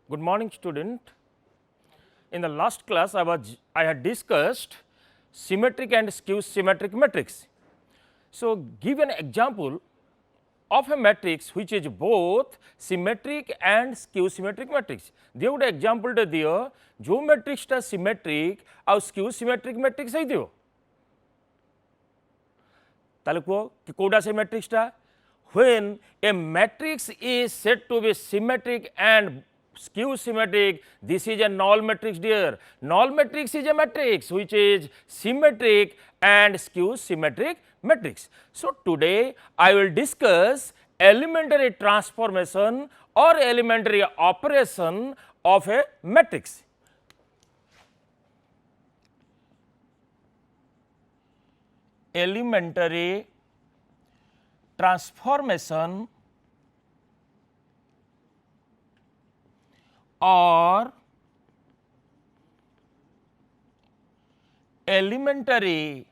Good morning, student. In the last class, I had discussed symmetric and skew symmetric matrix. So, give an example of a matrix which is both symmetric and skew symmetric matrix. दियो गोटे example टे दियो जो matrix टा symmetric और skew symmetric matrix है दियो. ताले को कोड़ा से matrix टा when a matrix is said to be symmetric and skew symmetric, this is a null matrix dear. Null matrix is a matrix which is symmetric and skew symmetric matrix. So, today I will discuss elementary transformation or elementary operation of a matrix. Elementary transformation or elementary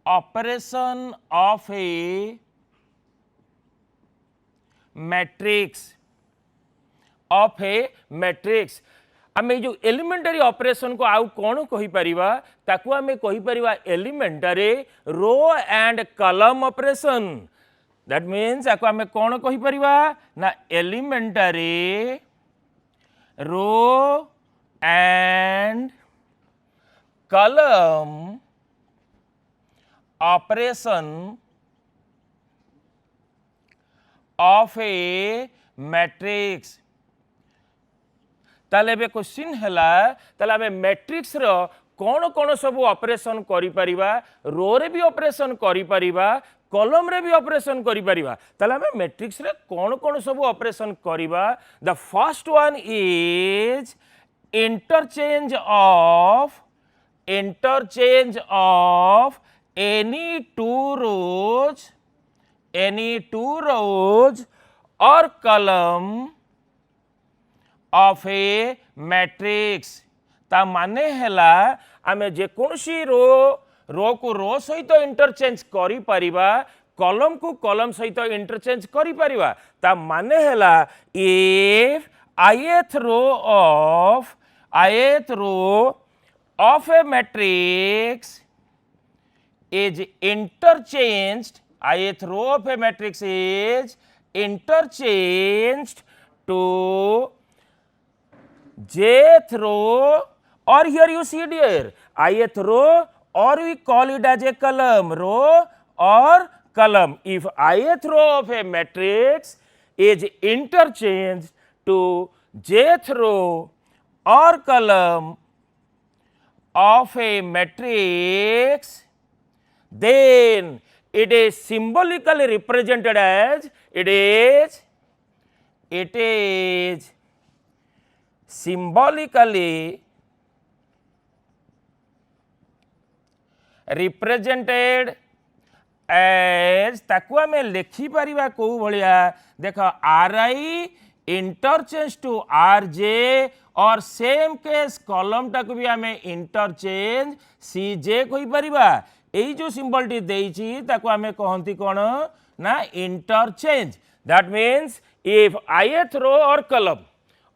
operation of a matrix आमे जो elementary operation को आउ कौन कहि परिबा ताकू आमे कहि परिबा elementary row and column operation. That means आको आमे कौन कहि परिबा ना elementary row and column operation of a matrix. ताले बे क्वेश्चन हैला ताले आमे मैट्रिक्स रो कौन कौन सब ऑपरेशन करि परिबा रो रे भी ऑपरेशन करि परिबा कॉलम रे भी ऑपरेशन करि परिबा. ताले आमे मैट्रिक्स रे कौन कौन सब ऑपरेशन करिबा. The first one is interchange of any two rows और कॉलम ऑफ ए मैट्रिक्स. ता माने हैला आमे जे कोनसी रो को रो सहित इंटरचेंज करि परिबा कॉलम को कॉलम सहित इंटरचेंज करि परिबा. ता माने हैला if ith row of a matrix is interchanged, ith row of a matrix is interchanged to jth row, or here you see dear ith row, or we call it as a column, row or column. If ith row of a matrix is interchanged to jth row or column of a matrix, then it is symbolically represented as symbolically represented as ताकू आमे लिखि परिबा को भलिया देखो ri interchange to rj और same case column टाकू भी आमे interchange cj कहि परिबा. एई जो सिंबल टी देइछि ताकू आमे कहंती कोन ना interchange. That means if ith row or column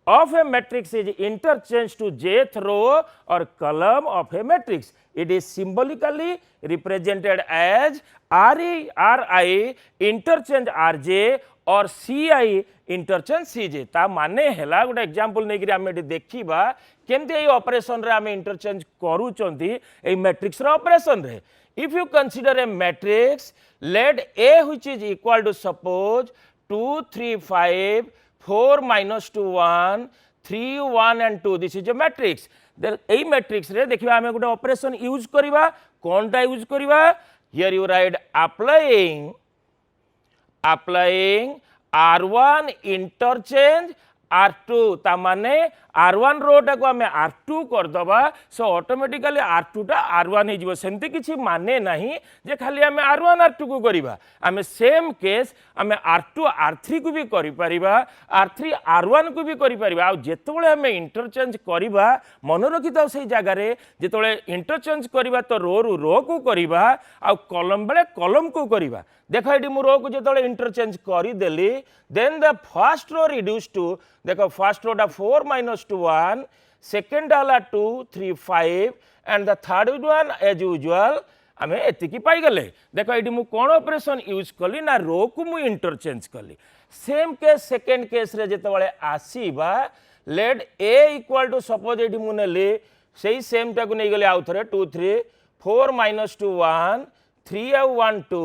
of a matrix is interchanged to jth row or column of a matrix, it is symbolically represented as ri interchange rj or ci interchange cj. ता माने हैला गोटे example नै कि आमे देखिबा केमते ए operation रे आमे इंटरचेंज करूचंती ए मैट्रिक्स रे ऑपरेशन रे. If you consider a matrix, let A which is equal to suppose 2 3 5 4 minus 2 1 3 1 and 2, this is a matrix. Then a matrix रे देखिबा आमे गोटे ऑपरेशन यूज करिबा. कोनटा यूज करिबा? Here you write applying r1 interchange r2. ता माने r1 रो टा को आमे r2 कर दबा. सो ऑटोमेटिकली r2 टा r1 हे जिवो. सेमति किछि माने नाही जे खाली आमे r1 r2 को करिबा. आमे सेम केस आमे r2 r3 को भी करि परिबा, r3 r1 को भी करि परिबा. आ जेतबेले आमे इंटरचेंज करिबा मन रखिताउ सही जगह रे जेतबेले इंटरचेंज करिबा तो रो रु रो को करिबा आ कॉलम बेले कॉलम को करिबा. देख ये मु रो को जो इंटरचेंज करदेली then the first row reduce to देख फर्स्ट रोटा 4 - 2 1 सेकेंड वाला 2 3 5 and the third one as usual आम एतिकी पाईगले देख ये मुझे कौन ऑपरेशन यूज कली ना रो को मुझे इंटरचेंज कली सेम केस सेकेंड केस रे जिते आसीबा let A equal to suppose ये मुझे नेली से सेम टाक नहीं गली आउ थे 2 3 4 - 2 1 3 आउ 1 2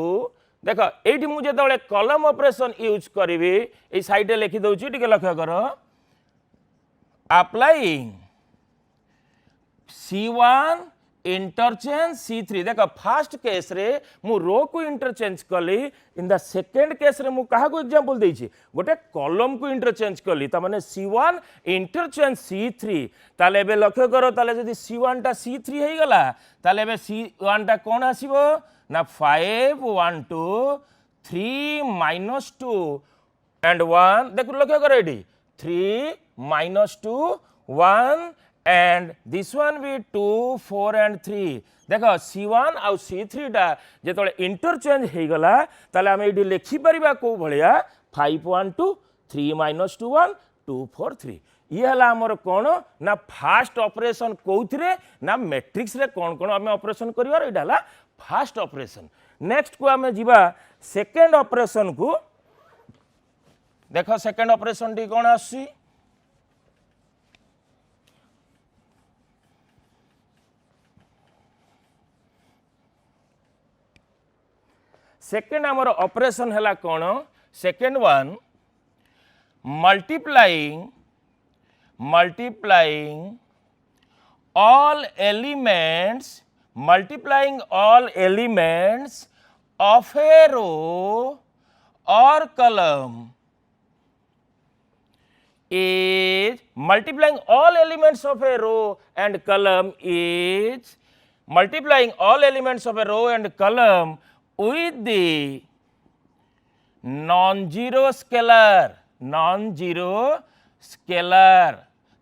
देख ये मुझे कलम ऑपरेशन यूज करी ये साइड लिखी दूसरी टे लक्ष्य कर अप्लाइंग C1 इंटरचेंज C3 देख फास्ट केस रे मु रो को इंटरचेंज कली इन द सेकेंड केस रे मु कहा को एग्जांपल देछि गोटे कॉलम को इंटरचेंज कली त माने C1 इंटरचेंज C3 ताले बे लक्ष्य करो ताले जदी C1 टा C3 हे गला ताले बे C1 टा कोन आसीबो ना 5 1 2 3 - 2 एंड 1 देख लक्ष्य करो AD 3 - 2 1 and this one be 2 4 and 3 देख C1 आउ C3 टा जेतोले इंटरचेंज हे गला ताले हम एडी लिखि परिबा को भलिया 5 1 2 3 - 2 1 2 4 3 ये हला हमर कोन ना फास्ट ऑपरेशन कोउथरे ना मैट्रिक्स रे कोन कोन हम ऑपरेशन करिवार एडा हला फास्ट ऑपरेशन नेक्स्ट को हम जिबा सेकंड ऑपरेशन को देखो सेकंड ऑपरेशन टी कोन आसी सेकेंड आमर ऑपरेशन है कौन second one multiplying all elements of a row or column is multiplying all elements of a row and column is multiplying all elements of a row and column with the non-zero scalar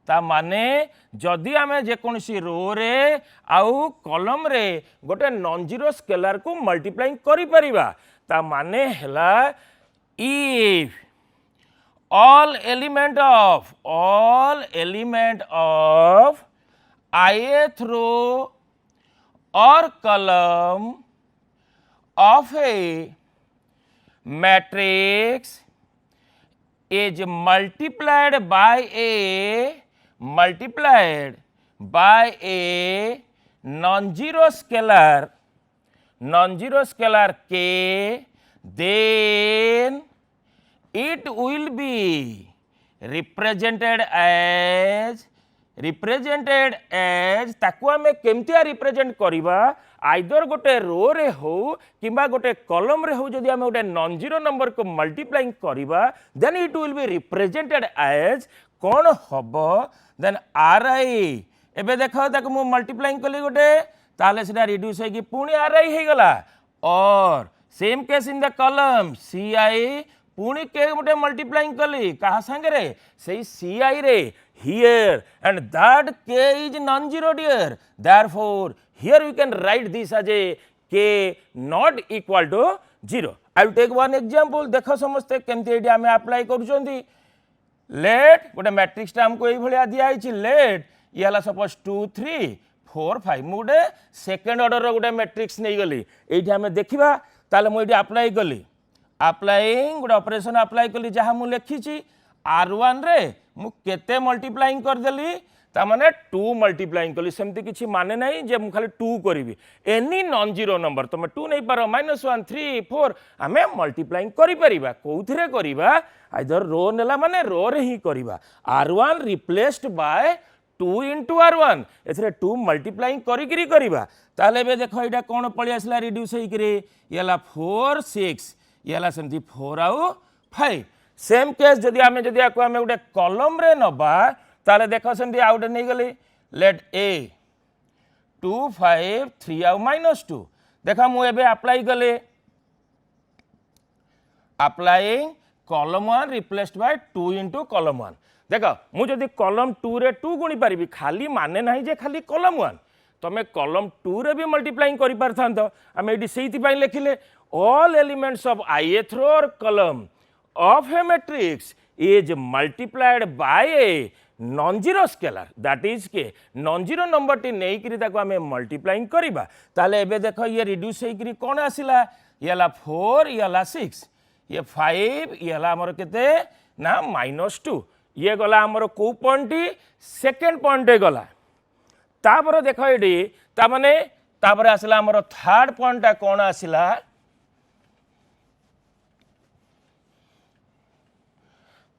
ता माने जदि आमे जेकोसी रो रे आउ column रे गोटे non zero scalar को multiplying करि परिबा ता माने हला if all element of ith row or column of a matrix is multiplied by a non-zero scalar k, then it will be represented as ताकू आमे केमतिया रिप्रेजेंट करिबा आइदर गोटे रो रे हो किंबा गोटे कॉलम रे हो जदि आमे गोटे नॉन जीरो नंबर को मल्टीप्लाइंग करिबा then it will be represented as कौन हबो देन ri एबे देखो ताकू मु मल्टीप्लाइंग कली गोटे ताले सेटा रिड्यूस हे कि पुनी ri हे गला और same case in the column ci पुणी के गोटे मल्टीप्लाइंग कली कहा संगे रे से ci रे here and that k is non-zero dear, therefore here we can write this as a k not equal to 0. I will take one example देखो समस्ते केमती एडी आमे अप्लाई करूछंती लेट गोटे मैट्रिक्स टा हमको एई भलिया दिया आइछि लेट ये हला सपोज 2 3 4 5 मु गोटे सेकंड ऑर्डर रो गोटे मैट्रिक्स नै गली एठी हमें देखिबा ताले मु एठी अप्लाई कली अप्लाइंग गोटे ऑपरेशन अप्लाई कली जहा मु लिखिछि r1 रे मु केते मल्टीप्लाइंग कर देली ता माने 2 मल्टीप्लाइंग कली सेमती किछि माने नाही जे मु खाली 2 करबी एनी नॉन जीरो नंबर तमे 2 नै पारो -1 3 4 हमें मल्टीप्लाइंग करि परिबा कोउथरे करिबा आइदर रो नेला माने रो रे ही करिबा r1 replaced by 2 into r1 एथरे 2 multiplying करि करि करिबा ताले बे देखो एटा कोन पळि आसला रिड्यूस हेइ करे येला 4 6 येला सेमती 4 आउ 5 सेम केस जदि आमे गोटे कॉलम रे नबा ताले देखो सेमती आउट नै गली लेट a 2 5 3 आउ -2 देखा मु एबे अप्लाई गले applying column 1 replaced by 2 into column 1 देखो मु जदि कॉलम 2 रे 2 गुणी पारिबी खाली माने नाही जे खाली कॉलम 1 तमे कॉलम 2 रे भी मल्टीप्लाइंग करि परथांतो आमे एडी सेहिति पई लिखिले all elements of ith row or column of a matrix is multiplied by a non-zero scalar, that is के non-zero number टी नहीं करी ताको हमें multiplying करिबा ताले एबे देखो ये reduce होई करी कौन आसिला ये ला 4 ये ला 6 ये 5 ये ला हमर केते ना -2 ये गला हमर को point T second point A गला तापर देखो एडी ता माने तापर आसिला हमर थर्ड पॉइंट ता कौन आसिला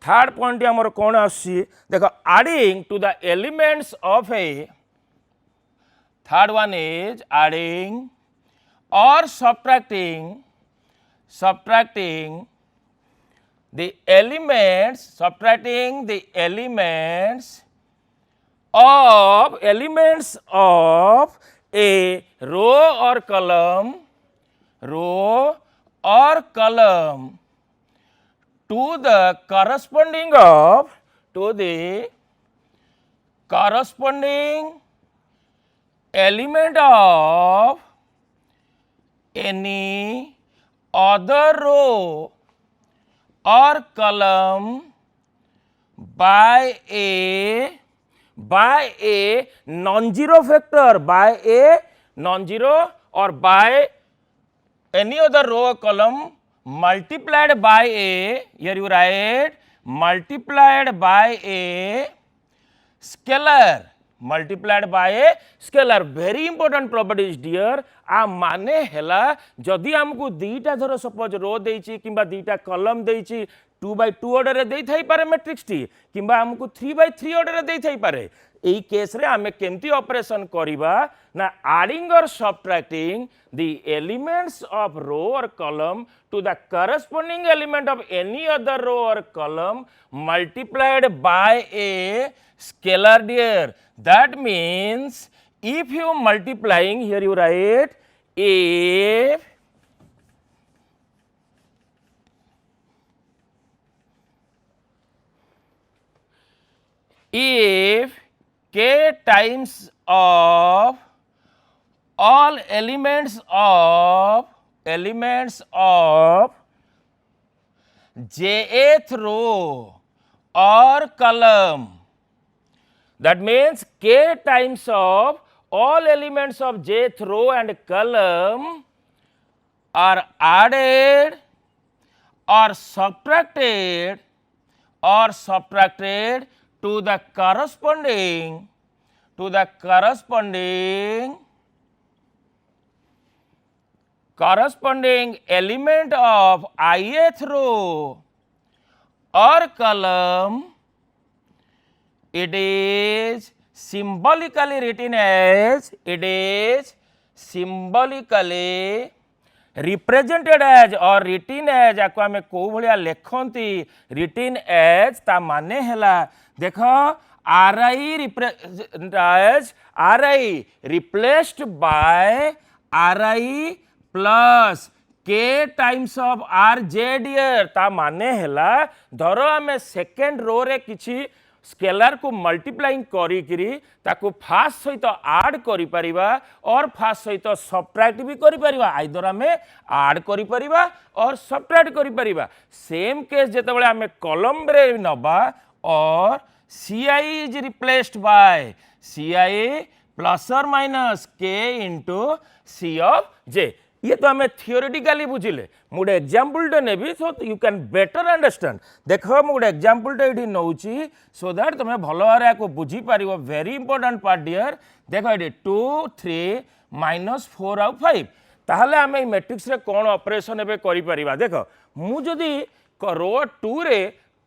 थर्ड पॉइंट हमर कौन आसी देखो adding to the elements of a third one is adding or subtracting the elements of a row or column to the corresponding element of any other row or column by a non-zero factor, by a non-zero or by any other row or column multiplied by a, here you write multiplied by a scalar, very important properties dear. आ माने हेला जदि हमको दीटा धर suppose रो देइछि किंबा दीटा column देइछि 2/2 order रे देइ Thai पारे matrix T किंबा हमको 3/3 ऑर्डर रे देइ थाई पारे एई केस रे हमें केमती ऑपरेशन करिबा ना एडिंग और subtracting the elements of row or column to the corresponding element of any other row or column multiplied by a scalar dear. That means if you multiplying, here you write if k times of all elements of jth row or column, that means k times of all elements of jth row and column are added or subtracted to the corresponding element of ith row or column, it is symbolically represented as or written as आपको हमें को भलिया लेखंती written as ता माने हैला देखो ri replaced by ri plus k times of rj dear ता माने हैला धरो हमें सेकंड रो रे किछि स्केलर को मल्टीप्लाइंग करी करी ताको फास्ट सहित ऐड करि परिबा और फास्ट सहित सब्ट्रैक्ट भी करि परिबा आइदर हमें ऐड करि परिबा और सब्ट्रैक्ट करि परिबा सेम केस जेतेबेले हमें कॉलम रे नबा और ci is replaced by ci plus or minus k into c of j ये तो हमें थियोरेटिकली बुझिले मुडे एग्जांपल टे नेबी so you can better understand देखो मुडे एग्जांपल टे इठी नउची सो दैट तुमे भलो आरे को बुझी पारिबो वेरी इंपोर्टेंट पार्ट डियर देखो इठी 2 3 -4 और 5 ताहले हमें ई मैट्रिक्स रे कोन ऑपरेशन एबे करि परिबा देखो मु जदी रो 2 रे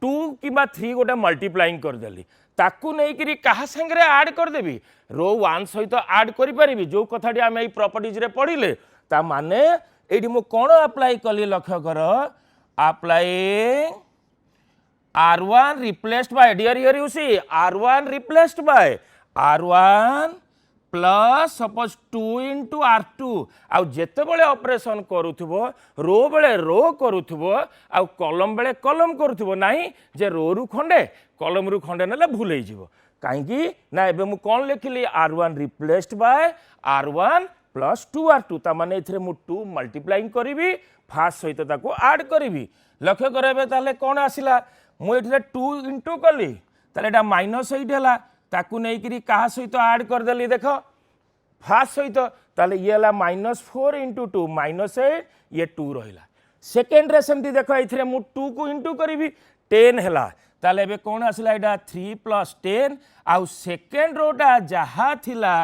2 किबा 3 गोटे मल्टीप्लाइंग कर देली ताकू नहीं करी कहा संगे ऐड कर देबी रो 1 सहित ऐड करि परिबी जो कथाटी हमें ई प्रॉपर्टीज रे पढिले ता माने एडी मु कोन अप्लाई कली लक्ष्य कर applying r1 replaced by dear here you see r1 replaced by r1 plus suppose 2 into r2 आ जेते बेले ऑपरेशन करूथबो रो बेले रो करूथबो आ कॉलम बेले कॉलम करूथबो नाही जे रो रु खंडे कॉलम रु खंडे नले भूल ही जीवो काहे कि ना एबे मु कोन लिखली r1 replaced by r1 plus 2r2 ता माने एथिरे मु 2 मल्टीप्लाइंग करी फास्ट सहित ताको ऐड करी लक्ष्य करबे ताले कोन आसिला मु एथिरे 2 इंटू कली ताले एटा माइनस 8 हला ताकू नै करी कहा सहित ऐड कर देली देखो फास्ट सहित ताले ये हला -4 इंटू 2 -8 ये 2 रहिला सेकेंड रे सेमती देखो एथिरे मु 2 को इंटू करी 10 हला ताले एबे कोन आसिला एटा 3 + 10 आउ सेकेंड रोटा जहा थिला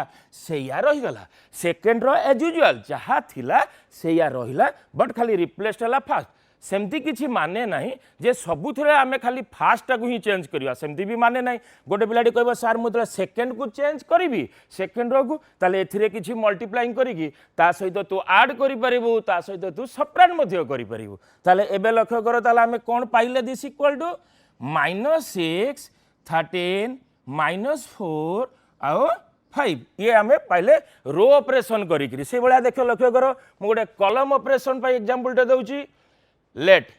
सेया रहि गला सेकेंड रो एज यूजुअल जहा थिला सेया रहिला बट खाली रिप्लेस हला फास्ट सेमती किछि माने नाही जे सबुथरे आमे खाली फास्ट टाकू ही चेंज करिवा सेमती भी माने नाही गोटे पिलाडी कहबो सर मुद्रा सेकेंड को चेंज करिवि सेकेंड रो को ताले एथिरे किछि मल्टीप्लाइंग करिकि ता सहित तू ऐड करि परिबु ता सहित तू सबट्रैक्ट मध्ये करि परिबु ताले एबे लक्ष्य कर ताले आमे कोन पाइले दिस इक्वल टू -6 13 -4 आउ 5 ये आमे पाइले रो ऑपरेशन करिकि से बळा देखो लक्ष्य कर मु गोटे कॉलम ऑपरेशन पाई एग्जांपल टे दउची let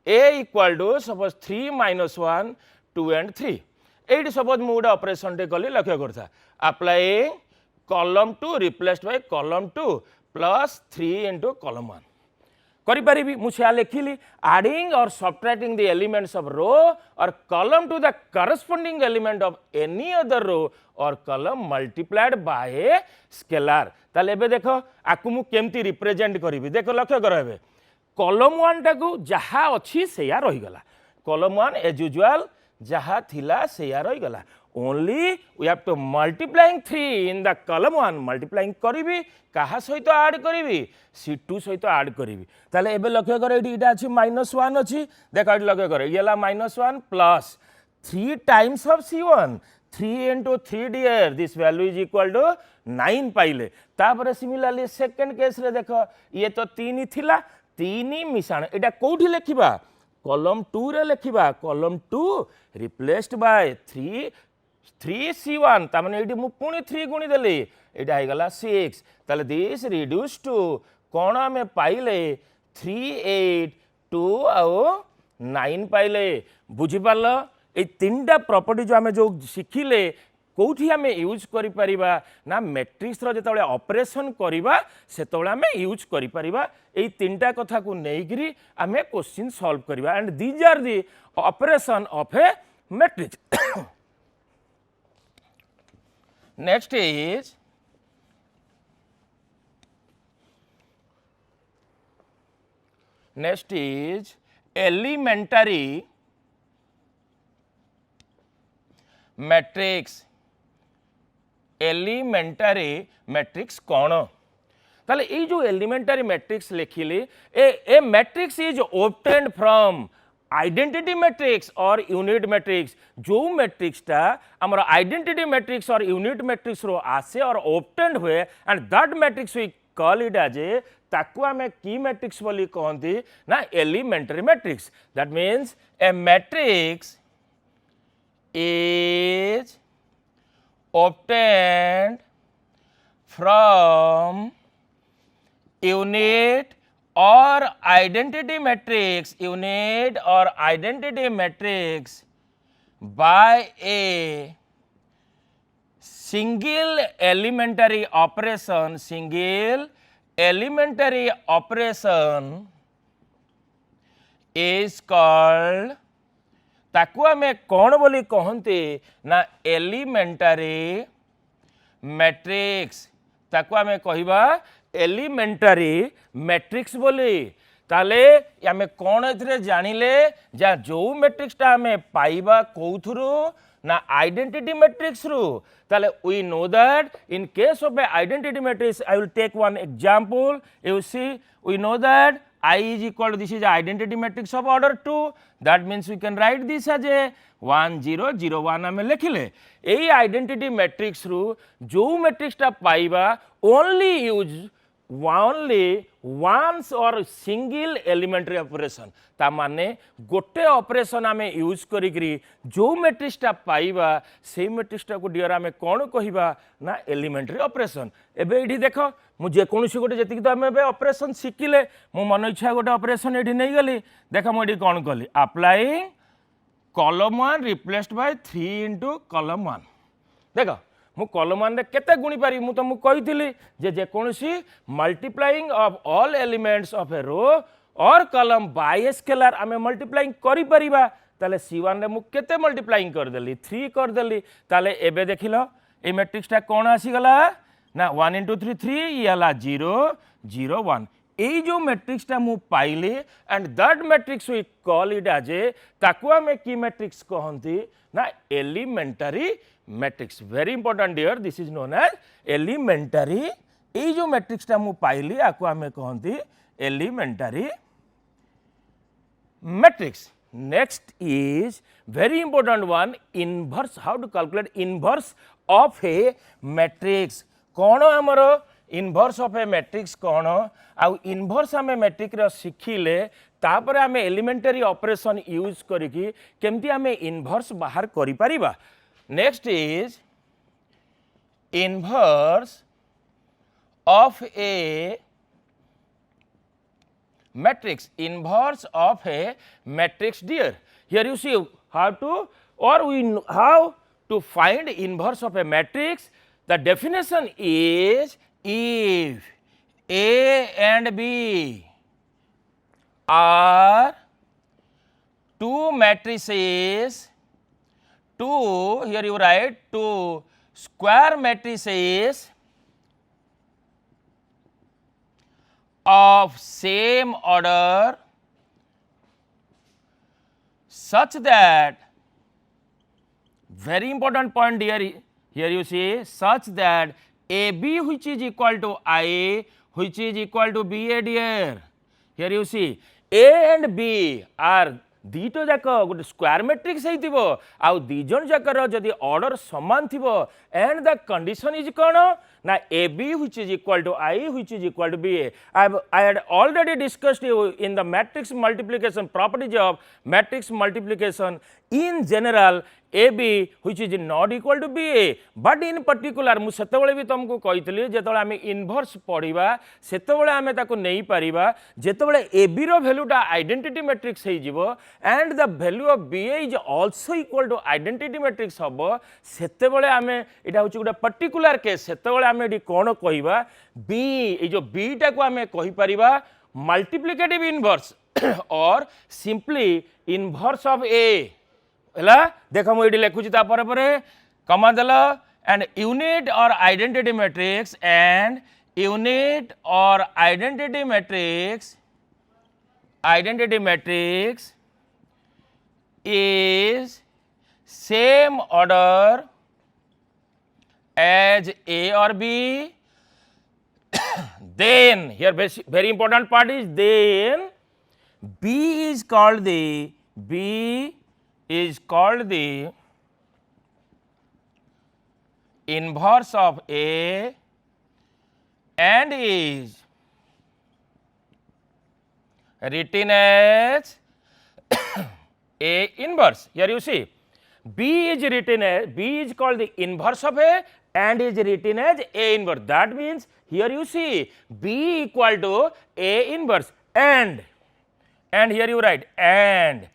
a equal to suppose 3 - 1 2 and 3 at suppose मु गोटे ऑपरेशन टे कली लक्ष्य करता applying column 2 replaced by column 2 plus 3 into column 1 करि परिबी मु से लिखिली adding or subtracting the elements of row or column to the corresponding element of any other row or column multiplied by scalar ताले एबे देखो आकु मु केमती रिप्रेजेंट करिवि देखो लक्ष्य करबे कॉलम 1 टाकू जहा अच्छी सेया रही गला कॉलम 1 एज यूजुअल जहा थिला सेया रही गला only we have to multiplying 3 in the column 1 multiplying करिवि कहा सहित ऐड करिवि c2 सहित ऐड करिवि ताले एबे लक्ष्य कर एटा अछि -1 अछि देखा लक्ष्य कर येला -1 plus 3 times of c1 3 into 3 dear this value is equal to 9 पाइले तापर सिमिलरली सेकंड केस रे देखो ये तो 3 थिला 3 मिशाण एटा कोठी लेखिबा कॉलम 2 रे लेखिबा कॉलम 2 रिप्लेस्ड बाय 3c1 ता माने एटी मु पुनी 3 गुणी देली एटा हे गला 6 ताले दिस रिड्यूस टू कोन हमें पाइले 3 8 2 आओ 9 पाइले बुझी पारलो ए तीनटा प्रॉपर्टी जो हमें जो सिखिले कौटी आम यूज करिपरिबा ना मैट्रिक्स रो जेतबेले ऑपरेशन करिबा सेतबेले आम यूज करिपरिबा एई तीनटा कथा को नेइकरी आम क्वेश्चन सॉल्व करिबा and these are the operation of a matrix next is elementary matrix कौन ताले ये जो एलिमेंटरी मैट्रिक्स लिखिली a matrix is obtained from identity matrix और यूनिट मैट्रिक्स जो मैट्रिक्सटा आमर आइडेंटिटी मैट्रिक्स और यूनिट मैट्रिक्स रो आसे और ऑब्टेन्ड हुए and that matrix we call it as ए ताकू आमे की मैट्रिक्स बोली कहंती ना elementary matrix that means a matrix is obtained from unit or identity matrix by a single elementary operation is called ताकू आमे कौन बोली कहते ना एलिमेंटरी मैट्रिक्स ताकू आमे कहिबा एलिमेंटरी मैट्रिक्स बोली ताले आमे कौन एथरे जानिले जा जो मैट्रिक्सटा आमे पाइबा कोथुरु ना आइडेंटिटी मैट्रिक्स रु ताले we know that in case of a identity matrix I will take one example you see we know that I is equal to this is identity matrix of order 2 that means we can write this as a 1 0 0 1 आमे लिखिले एई identity matrix रु जो matrix टा पाइबा only use once और single elementary operation ता माने गोटे operation आमे यूज करिकरी जो मैट्रिक्स टा पाइबा से मैट्रिक्स टा को डियर आमे कोन कहिबा ना एलिमेंटरी ऑपरेशन एबे एठी देखो मु जे कोनसी गोटे जति तो आमे बे ऑपरेशन सिखिले मु मन इच्छा गोटे ऑपरेशन एठी नै गली देखो मु एठी कोन कली applying column 1 replaced by 3 into column 1 देखो मु कॉलम रे केते गुणी पारि मु तुमको कहिथिली जे जेकोसी multiplying of all elements of a row or column by a scalar आमे मल्टीप्लाइंग करि परिबा ताले C1 रे मु केते मल्टीप्लाइंग कर देली 3 कर देली ताले एबे देखिलो ए मैट्रिक्स टा कोन आसी गला ना 1 into 3 3 ये हला 0 0 1 এই जो मैट्रिक्स टा मु पाइली and that matrix we call it as ए ताकू हमें की मैट्रिक्स कहंती ना elementary matrix very important dear this is known as elementary এই जो मैट्रिक्स टा मु पाइली आकू हमें कहंती elementary matrix next is very important one inverse how to calculate inverse of a matrix कौन हमरो इनवर्स ऑफ ए मैट्रिक्स कौन आउ इनवर्स आम मैट्रिक शिखिले तापर आम एलिमेंटरी ऑपरेशन यूज करिकी केमती आम इनवर्स बाहर करि परिबा next is inverse of a matrix inverse of a matrix dear here you see how to or we how to find inverse of a matrix the definition is if A and B are two matrices two here you write two square matrices of same order such that very important point here you see such that AB which is equal to I which is equal to BA dear here you see A and B are दीटो जाक गोटे square matrix होइतिबो आउ दी जन जाकर जदि order समान थिबो and the condition is कोन ना AB which is equal to I which is equal to BA I had already discussed in the matrix multiplication properties of matrix multiplication in general AB which is not equal to BA but in particular मु सेतबेले भी तुमको कहितली जेतबेले आमे inverse पढिबा सेतबेले आमे ताको नेई परिबा जेतबेले AB रो वैल्यूटा आइडेंटिटी मैट्रिक्स हे जिवो and the value of BA is also equal to identity matrix हबो सेतबेले आमे एटा होची गुडा पर्टिकुलर केस सेतबेले आमे एडी कोन कहिबा B ए जो B टा को आमे कहि परिबा multiplicative inverse or simply inverse of A है देख मुझे लिखुची कमा देल and unit or identity matrix and unit or identity matrix is same order as A or B then here very important part is then B is called the inverse of A and is written as A inverse. Here you see B is called the inverse of A and is written as A inverse. That means here you see B equal to A inverse and here you write and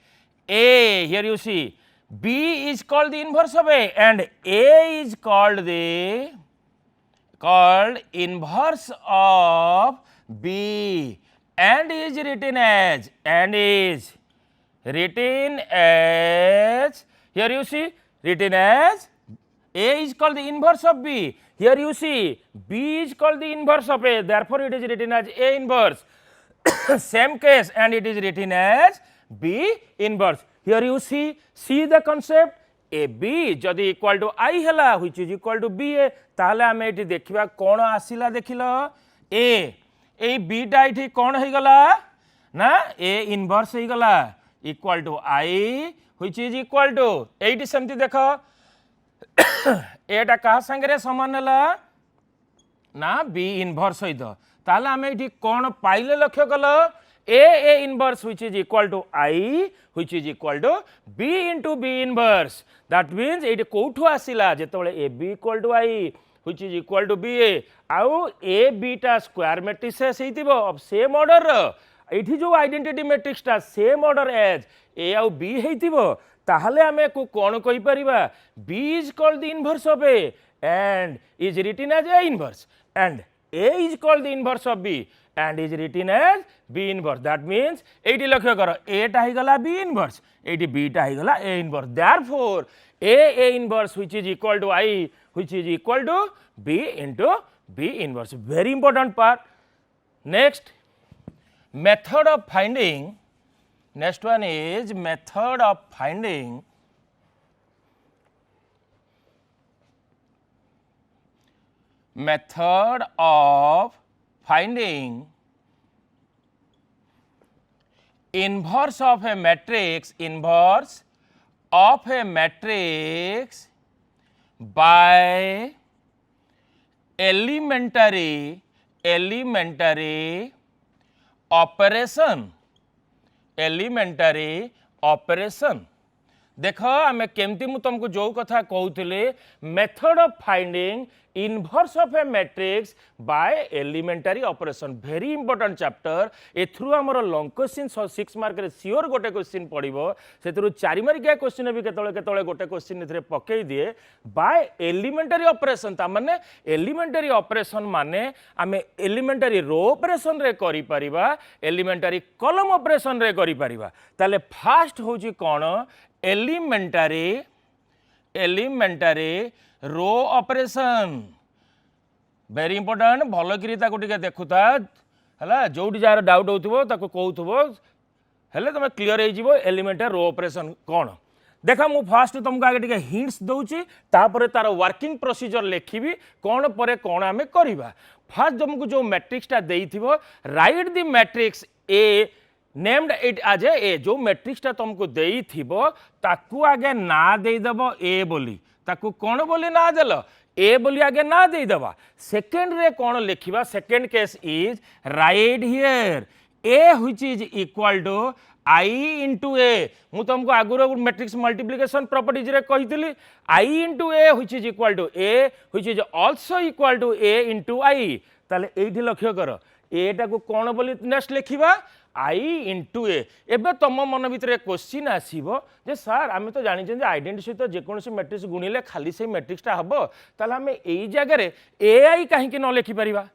A, here you see B is called the inverse of A and A is called inverse of B and is written as here you see written as A is called the inverse of B. Here you see B is called the inverse of A, therefore it is written as A inverse. Same case and it is written as B inverse. Here you see the concept AB जदि equal to I हला which is equal to BA ताले आमे एठी देखिबा कोन आसिला देखिलो A A B टा एठी कोन हे गला ना A inverse हे गला equal to I which is equal to एठी समति देखो एटा का संगे समान हला ना B inverse सहित ताले आमे एठी कोन पाइले लक्ष्य कलो A inverse which is equal to I which is equal to B into B inverse. That means it Kotho आसिला जेतबेले AB equal to I which is equal to BA आउ A बीटा स्क्वायर मैट्रिसेस हेतिबो of same order एठी जो identity matrix ता same order as A आउ B हेतिबो ताहले आमे को कोन कहि परिबा B is called the inverse of A and is written as A inverse, and A is called the inverse of B and is written as B inverse. That means eighty लक्ष्य कर A टा गला B inverse, eighty B टा गला A inverse. Therefore A inverse which is equal to I, which is equal to B into B inverse. Very important part. Next, method of finding. Next one is method of finding inverse of a matrix, inverse of a matrix by elementary operation. Elementary operation. देख आम केमती मु तुमको जो कथा कहूली method of finding inverse of a matrix by elementary operation. Very important chapter. एथरू आमर लॉन्ग क्वेश्चन 6 मार्क रे सियोर गोटे क्वेश्चन पड़ो से 4 मार्किया क्वेश्चन भी केतले गोटे क्वेश्चन ए पकई दिए बाय एलिमेंटरी ऑपरेशन. तामाने एलिमेंटरी ऑपरेशन माने आमे एलिमेंटरी रो ऑपरेशन रे करि परिबा, एलिमेंटरी कॉलम ऑपरेशन रे करि परिबा. ताले फास्ट होची कोन elementary row operation. Very important. भल कि देखुता है जो जार डाउट हो कहूब हेले तुम क्लीयर हो एलिमेंटरी रो ऑपरेशन कौन. देख मु फास्ट तुमको आगे टिके हिंट्स दूची तापर तार वर्किंग प्रोसीजर लिखी कौन पर कौन आम करवा. फास्ट तुमको जो मैट्रिक्सटा देइथिबो write the matrix A named it as A. जो मैट्रिक्सटा तुमको देइथिबो ताकू आगे ना देइदबो ए बोली, ताकू कौन बोली ना देल ए बोली आगे ना देइदबा. सेकेंड रे कौन लिखिबा. Second case is write here A which is equal to I into A. मु तुमको आगुर मैट्रिक्स मल्टीप्लिकेशन प्रॉपर्टीज रे कहितली I into A which is equal to A which is also equal to A into I. ताले एठी लक्ष्य कर ए टाकू कौन बोली नेक्स्ट लिखिबा आई इंटू ए. एबे तुम मन भितर क्वेश्चन आसीबो जे सर आम तो जानी आइडेंटिटी सहित जेकोसी मैट्रिक्स गुणिले खाली से मैट्रिक्सटा हम ताले आम एई जगह ए आई कहीं न लिखि परिबा.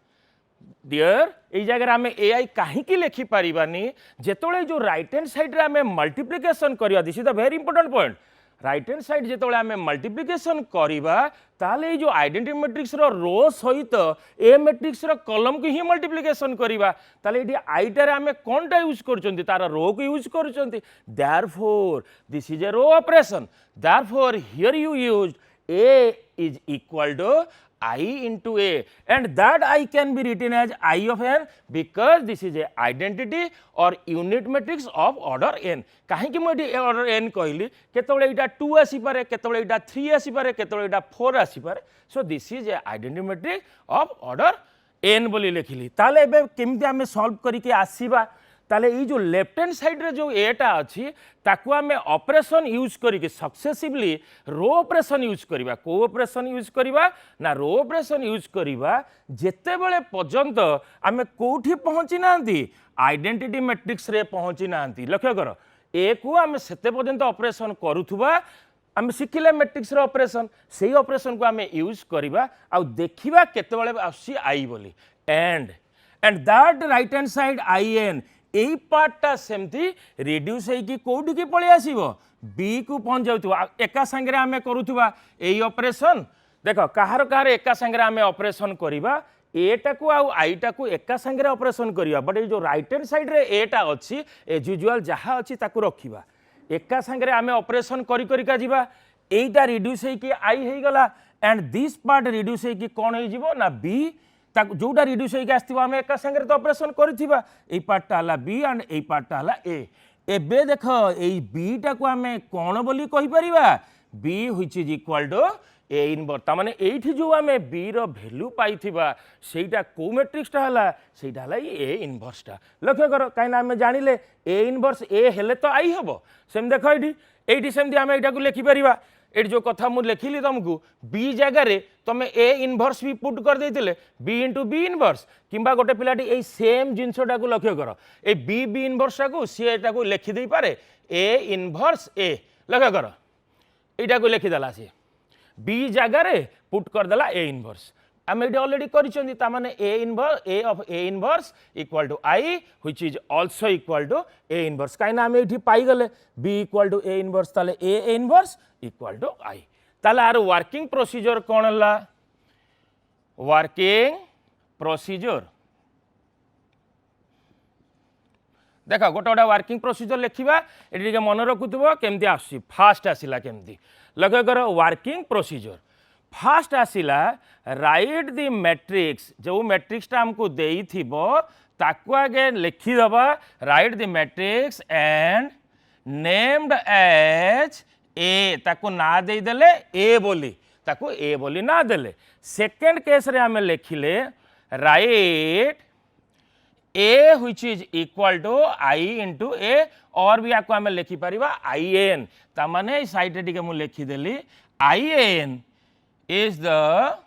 डियर एई जगह आम ए आई कहीं लिखि परिबानी जेतोले जो राइट हैंड साइड रे आम मल्टीप्लिकेशन करिया. This is the very important point. Right hand side जेतोले आम मल्टीप्लिकेशन करिबा ताले जो आइडेंटिटी मैट्रिक्स रो सहित ए मैट्रिक्स कॉलम को ही मल्टीप्लिकेशन करिबा. ताले एठी आईटा रे आम कोनटा यूज करचंती तार रो को यूज करचंती. Therefore this is a row operation. Therefore here you used A is equal to I into A, and that I can be written as I of n because this is a identity or unit matrix of order n. कहीं मुझे order n कहली केतबेले एटा 2 आसी पारे, केतबेले एटा 3 आसी पारे, केतबेले एटा 4 आसी पारे. So this is A identity matrix of order n बोली लिखिली. ताले एबे केमती आमे सॉल्व करिके आसीबा. ताले ये जो लेफ्ट हैंड साइड रे जो एटा अच्छी ताकू आमे ऑपरेशन यूज करिके सक्सेसिवली रो ऑपरेशन यूज करिबा. को ऑपरेशन यूज करिबा ना रो ऑपरेशन यूज करिबा जेते बेले पर्यंत आमे कोठी पहुंची नांती आइडेंटिटी मैट्रिक्स रे पहुंची नांती. लक्ष्य कर ए को आमे सेते पर्यंत ऑपरेशन करूथुबा आम शिखिले मैट्रिक्स ऑपरेशन से ऑपरेशन को आम यूज करवा आ देखा केतबेले आसी आई बोली. And that right hand side I N यही पार्टा सेमती रिड्यूस होगी कौटी की पलि आसो बी को पहुँच जाऊँ. एका सांगे आम करुवा यही ऑपरेशन. देख कहार कहार एका सांगे आम ऑपरेशन करवा एटा को आईटा को एका सांगे ऑपरेशन करवा. बट ये जो राइट हैंड साइड रे एटा अच्छी एज यूजुआल जहाँ अच्छी ताकू रखा एका सांगे आम ऑपरेशन करिका जीवा. एटा रिड्यूस होगी आई हो गला एंड दिस पार्ट रिड्यूस होगी कौन हो ना बी. जोटा रिड्यूस होगी आसो आम एका सांगे तो ऑपरेशन करिथिबा. एई पार्टटा हला बी एंड एई पार्टटा हला ए. एबे देख एई बी टा को आम कौन बोली कहि परिबा B which is equal to A inverse. तामाने एठी जो आम बी रो वैल्यू पाइथिबा सेटा को मैट्रिक्सटा हला सेटा हला ए इनवर्सटा. लक्ष्य कर कहीं आम जानिले ए इनवर्स ए हेले तो आई हबो. सेम देख एठी सेमती आम एटा को लिखि परिबा. ये जो कथा मुझे लिखिली तुमको बी जगार तुम ए इनवर्स भी पुट कर देते बी इंटू बी इनवर्स किंबा गोटे पिलाटी ए सेम जिनसटा को लक्ष्य कर ए बी बी इनवर्सटा को सी को लिखिदे पारे ए इनवर्स ए. लक्ष्य कर यहाँ को लिखिदेला सी बी जगार पुट करदेला ए इनवर्स आम ये अलरेडी कर A inverse A of A inverse equal to I which is also equal to A inverse कहीं आम ये पाईगले B equal to A inverse ताले A inverse equal to I ताले आर वर्किंग प्रोसीजर कौन है वर्किंग प्रोसीजर देख गोटे गोटे वर्किंग प्रोसीजर लिखा ये मन रखुव केमती आस फास्ट आसला केमती लक्ष्य कर वर्किंग प्रोसीजर फास्ट आसला राइट दी मैट्रिक्स जो मैट्रिक्सटा आमको देइथिबो ताकू आगे लिखिदबा write the matrix and named as ए ताकू ना देदेले ए बोली ना देले सेकेंड केस रे आमे लिखिले write A which is equal to I into A और भी आपको आम लिखिपर आई एन ताने साइड टे मुझे लिखिदेली I n is the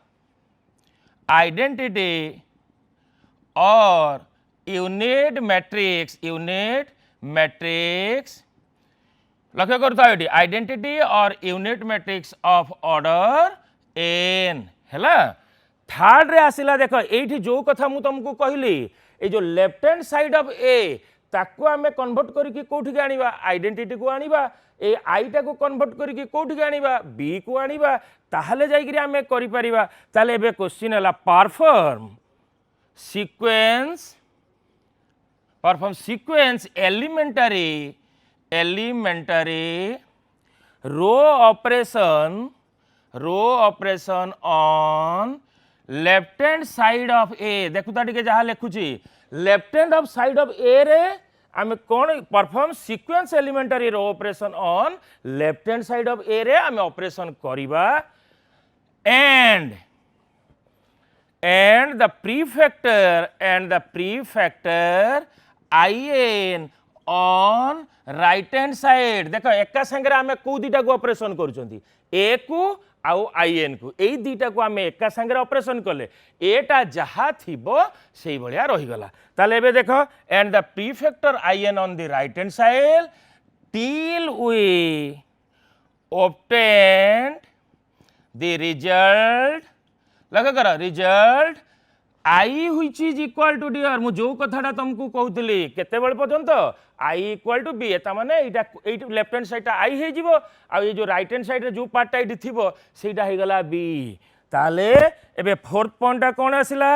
identity or unit matrix लक्ष्य करता है आइडेंटिटी और unit matrix of order n हैला थर्ड रे आसिला देखो एठी जो कथा मु तुमको कहली ए जो लेफ्ट हैंड साइड ऑफ ए ताकू आमे कन्वर्ट करके कोठी आनिबा आइडेंटिटी को आनिबा ए आईटा को कन्वर्ट करके कोठी आनिबा बी को आनिबा ताहले जाइकरी आमे करि परिबा ताले बे क्वेश्चन हला perform sequence elementary row operation on left hand side of A देखुता टिके जहाँ लिखुची left hand of side of A रे आमे कौन perform sequence elementary row operation on left hand side of A रे आमे ऑपरेशन करिबा and the prefactor in on right hand side देखो एका संगे आमे को दीटा को ऑपरेशन करूछंती ए को आउ आई एन को एई दीटा को आमे एका संगे ऑपरेशन कले एटा जहा थिबो सेई भलिया रही गला ताले एबे देखो and the prefactor I n on the right hand side till we obtained the result लगा करा result I which is equal to dear मु जो कथाटा तुमको कहूली केते बेल पर्यंत आई इक्वल टू बी एता माने एटा लेफ्ट हैंड साइड आई हे जिवो आ ये जो राइट हैंड साइड रे जो पार्टटा एटी थिबो सेटा हे गला बी ताले एबे फोर्थ पॉइंटटा कोन आसिला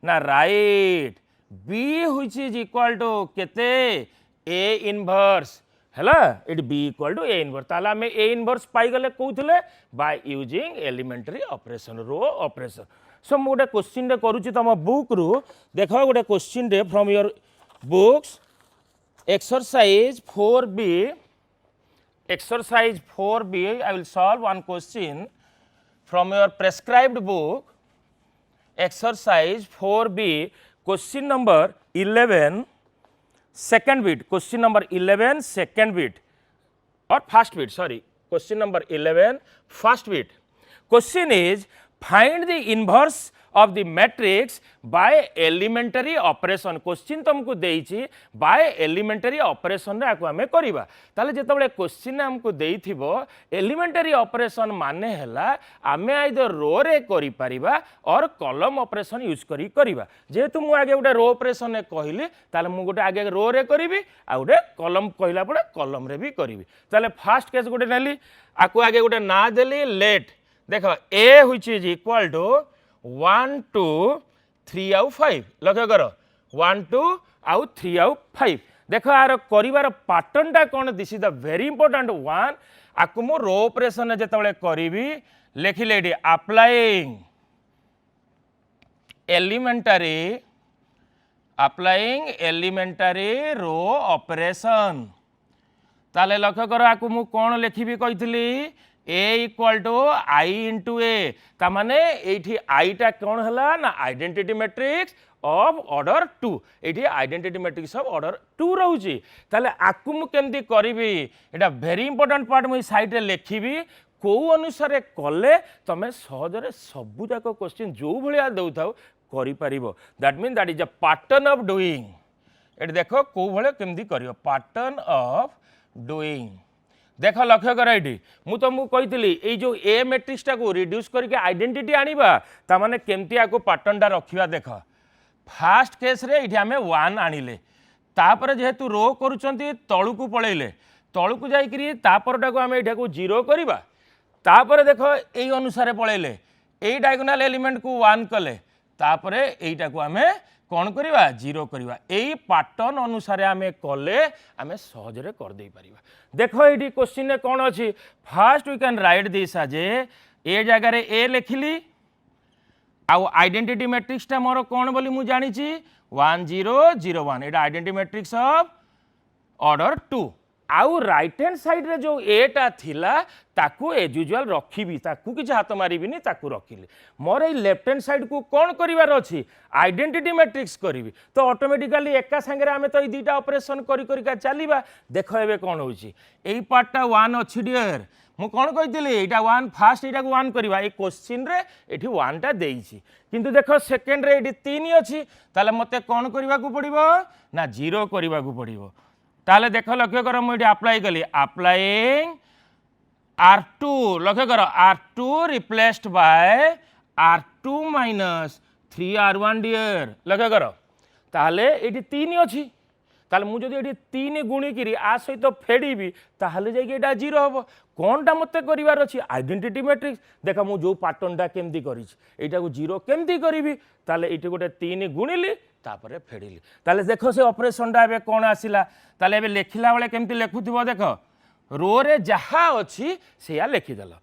ना write B which is equal to केते ए इनवर्स हैला it B equal to A inverse ताला में ए इनवर्स पाई गले कहउथले by using elementary operation row operation so मु गोटे क्वेश्चन रे करूची तम बुक रु देखो गोटे क्वेश्चन रे from your books exercise 4b I will solve one question from your prescribed book exercise 4b question number 11 second bit question number 11 second bit or first bit sorry question number 11 first bit question is find the inverse of the matrix by elementary operation question तुमको देइछि by elementary operation रे आको हमें करिबा ताले जेतबेले question हमको देइथिबो elementary operation माने हला आमे आइदर रो रे करि परिबा और कॉलम ऑपरेशन यूज करी करिबा जेतु मु आगे गोटे रो ऑपरेशन ने कहिली ताले मु गोटे आगे रो रे करिवि आ गोटे कॉलम कहिला पड़े कॉलम रे भी करिवि ताले फर्स्ट केस गोटे नेली आको आगे गोटे ना देली लेट देखो A which is equal to 1 2 3 आउ 5 लक्ष्य कर 1 2 आउ 3 आउ 5 देखो यार करिवार पैटर्न टा कोन this is the very important one आकु मो रो ऑपरेशन जेतबेले करिवि लेखिले एडी अप्लाइंग एलिमेंटरी रो ऑपरेशन ताले लक्ष्य कर आकु मु कोन लेखिबि कहितली A equal to I into A तामाने एठी आईटा कौन है ना आइडेंटिटी मैट्रिक्स ऑफ ऑर्डर 2 एठी आइडेंटिटी मैट्रिक्स ऑफ ऑर्डर 2 रहउची ताले आकु मु केमती करिवि एटा वेरी इंपोर्टेंट पार्ट मु साइड रे लेखिबि को अनुसार कले तमे सहजरे सबु जाक क्वेश्चन जो भलिया दउथाउ करि परिबो that mean that is a pattern of doing it देखो को भले केमती करियो पैटर्न ऑफ डूइंग देख लक्ष्य कर ये मुझे तुमको कही ये जो ए मैट्रिक्सटा को रिड्यूस करके आइडेंटिटी आनिबा तामाने केमती आको पैटर्नटा रखिबा देख फास्ट केस रे ये आम 1 आनिले तापर जेहेतु रो करूछंती तळु को पळेले तळु को जाईकरी तापरटा को आम एटा को 0 करबा तापर देख एई अनुसार पळेले एई डायगोनल एलिमेंट को 1 कले तापर एईटा को आम कौन करवा 0 करवा यही पैटर्न अनुसार आम कले आम सहजरे कर दे परिबा देख ये क्वेश्चन रे कौन अच्छी fast we can write this as a जगार ए लिखिली आउ आइडेंटिटी मैट्रिक्सटा मोर कौन बोली मु जानी 1 0 0 1 एटा आइडेंटिटी मैट्रिक्स ऑफ ऑर्डर 2 आउ राइट हैंड साइड रे जो एटा थिला ताकू एज यूजुअल रखिबी ताकू किछ हाथ मारिबिनी ताकू रखिली मोर ए लेफ्ट हैंड साइड को कौन करिवार अछि आइडेंटिटी मैट्रिक्स करिवि तो ऑटोमेटिकली एका संगे आमे तो ए दुटा ऑपरेशन करी करिका चलीबा देखो एबे कौन होछि एई पार्टटा 1 अछि डियर मु कौन कहितली एटा 1 फास्ट एटा को 1 करबा ए क्वेश्चन रे एठी 1 टा देइछि किंतु देखो सेकंड रे एठी 3 अछि ताले मते कौन करबा को पड़िबो ना 0 करबा को पड़िबो ताले देख लक्ष्य कर मुझे अप्लाई कली अप्लाइंग R2 लक्ष्य कर R2 replaced by R2 minus 3R1 dear लक्ष्य कर ताले एटी 3 अछि ताले मु जदि एटी 3 गुणी करी आ सहित फेडीबी ताले जाई एटा 0 हबो कोनटा मते करिवार अछि आइडेंटिटी मैट्रिक्स देख मु जो पैटर्नटा केमती करिछि एटा को 0 केमती करिवि ताले एटी गोटे 3 गुणिली तापरे फेडिली ताले देखो से ऑपरेशनटा एबे कोन आसिला ताले एबे लेखिला बेले केमती लेखुथिबो देख रो रे जहा अछि सेया लेखि देल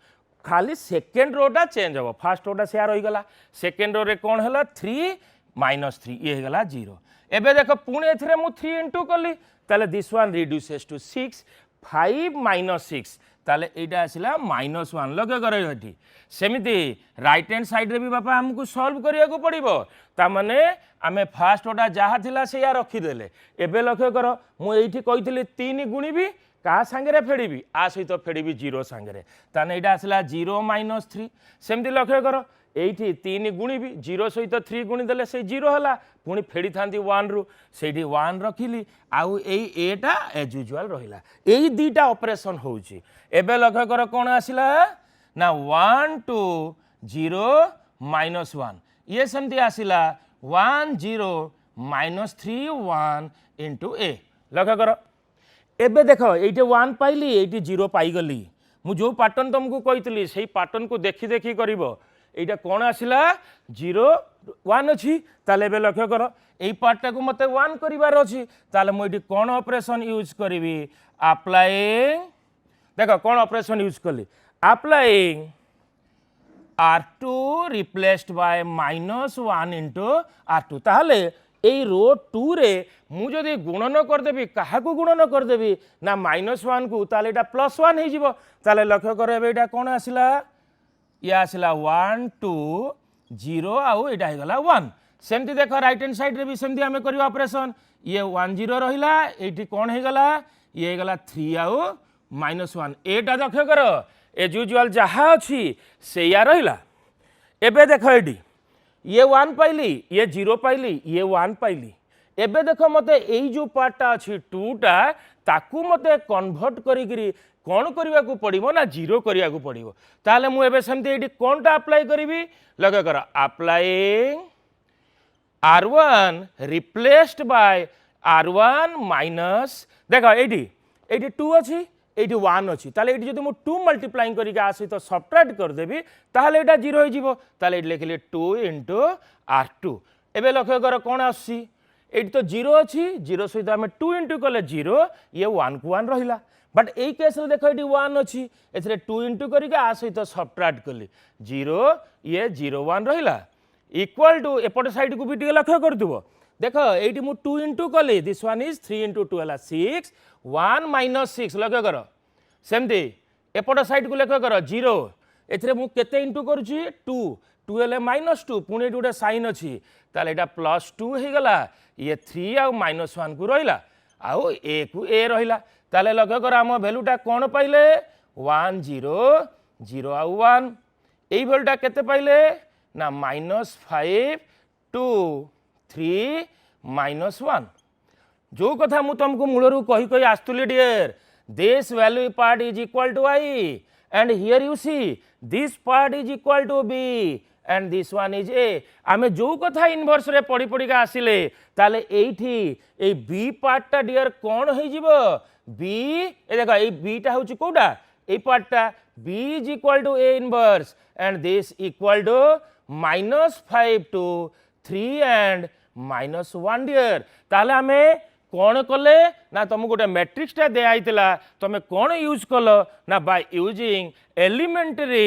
खाली सेकेंड रोटा चेंज हो फास्ट रोटा सेया रही गला सेकेंड रो रे कोन हला 3 माइनस 3 ये गला 0 एबे देख पुणे एथरे मु 3 इनटू कली ताले this one reduces to 6 5 minus 6 ताले एटा आसिला -1 लगे करे हटी सेमिति राइट हैंड साइड रे भी बापा हमको सॉल्व करिया को पड़िबो ता माने आमे फास्ट ओटा जहा थिला सेया रखी देले एबे लक्ष्य कर मु एठी कहितली 3 गुणी भी का संगे फेड़बी आ सहित फेड़बी 0 संगे ताने एटा आसिला 0 माइनस 3 सेमिति लक्ष्य कर एठी 3 गुणी भी 0 सहित 3 गुणी देले से 0 हला पुणी फेड़ी थांती 1 रु सेठी 1 रखिली आउ एई एटा एज यूजुअल रहिला एई दीटा ऑपरेशन होउची एबे लक्ष्य कर कोन आसिला ना 1 2 0 माइनस 1 ये सेमती आसिला 1 0 माइनस 3 1 इंटू ए लक्ष्य कर एबे देख ये 1 पाइली ये 0 पाईगली मु जो पैटर्न तुमको कही से पैटर्न को देखी देखी कर यहाँ कौन आसला 0 1 अच्छी ताले एबे लक्ष्य कर यही पार्टा को मत 1 करार अच्छी ताले मुझे कौन ऑपरेशन यूज करी अप्लाइंग देख कौन ऑपरेशन यूज कली applying R2 replaced by -1 into R2 ताहले यही रो 2 रे मु जदि गुणन करदेवी क्या गुणन करदेवी ना -1 को ताले एटा +1 हो जिवो ताले लक्ष्य कर एटा कौन आसिला ये आसिला 1 2 0 आउ एटा हो गला 1 सेमती देख राइट हैंड साइड रे भी सेमती हमें करिवा ऑपरेशन ये 1 0 रहिला एठी कौन हो गला ये हो गला 3 आउ -1 एटा लक्ष्य कर एज यूजुअल जहा अच्छी सेया रहिला एबे देख एडी ये 1 पाइली ये 0 पाइली ये 1 पाइली एबे देख मते एई जो पार्टटा अच्छी 2 टा ताकू मते कन्वर्ट करी कौन करने को पड़ो ना 0 करने को पड़ो ताले मु एबे सेमती एडी कोनटा अप्लाई करी लगे कर applying R1 replaced by R1 minus देख एटी 2 अच्छी एटी 1 अच्छी ताले एटी जदि मु 2 मल्टीप्लाइंग करके आ सहित सबट्रैक्ट करदेवी ताले एटा 0 हो जिवो ताले एटी लिखिले 2 इंटू R2 एबे लक्ष्य कर कौन आसी एटी तो 0 अच्छी 0 सहित आम 2 इंटू कले 0 ये 1 को 1 रहिला बट यही केस रे देख ये 1 अच्छी ए 2 इंटू करके आ सहित सबट्रैक्ट कली 0 ये 0 1 रहिला इक्वल टू एपट साइड को भी टे लक्ष्य करदुबो देख ये मु 2 इंटू कली दिस वन इज 3 इंटू 2 है 6 1 माइनस 6 लक्ष्य कर सेमती एपट साइड को लक्ष्य कर 0 एथरे मु केते इंटू करूची 2 2 हेले -2 पुणी गोटे साइन अच्छी ताले एटा +2 हो गला ये 3 आउ -1 को रहिला आउ ए को ए रहिला ताले लक्ष्य कर आम भैल्यूटा कौन पाइले 1 0 0 आउ 1 यही भैल्यूटा केते पाइले ना -5 2 3 -1 जो कथा मु तुमको मूलरू कही कही Asuli dear this value part is equal to I, and here you see this part is equal to B and this one is A. आमे जो कथा इनवर्स रे पड़ी पड़ी का आसिले ताले एठी ए B पार्ट टा डियर कोन होई जिवो B ए देखो ए B टा होची कोडा ए पार्ट टा B is equal to A inverse and this equal to -5 to 3 and -1 dear ताले आमे कौन कले ना तुमको गोटे मैट्रिक्स टा दिया आइतला तुम कौन यूज कल ना by using elementary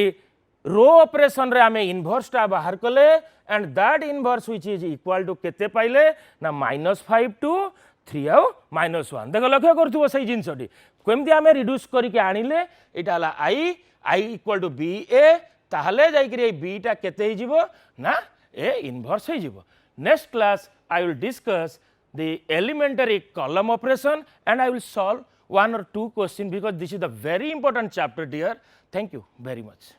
row operation रे आमे इनवर्स टा बाहर कले and that inverse which is equal to केते पाइले ना -5 टू 3 आउ -1 देख लक्ष्य करथुबो सही जिंसटी केमती आमे रिड्यूस करके आनिले एटा हला I इक्वल टू बी ए ताहले जाई करी बी टा केते ही जिवो ना ए इनवर्स ही जिवो next class I will discuss the elementary column operation and I will solve 1 or 2 questions because this is the very important chapter dear. Thank you very much.